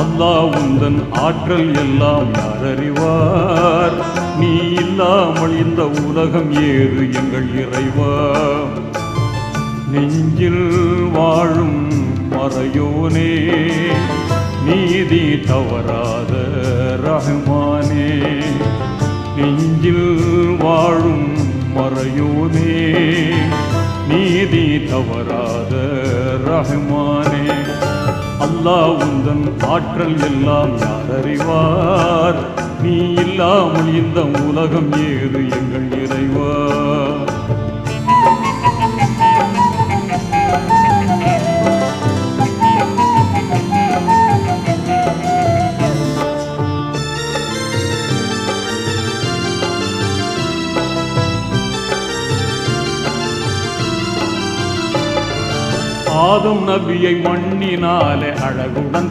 அல்லாஹ் உந்தன் ஆற்றல் எல்லாம் யார் அறிவார்? நீ இல்லாமல் இந்த உலகம் ஏது எங்கள் இறைவா? நெஞ்சில் வாழும் மறையோனே, நீதி தவறாத ரஹ்மானே. நெஞ்சில் வாழும் மறையோனே, நீதி தவறாத ரஹ்மானே. அல்லாஹ் உந்தன் ஆற்றல் எல்லாம் யார் அறிவார்? நீ இல்லாமல் இந்த உலகம் ஏது எங்கள் இறைவா? ஆதம் நபியை மண்ணினாலே அழகுடன்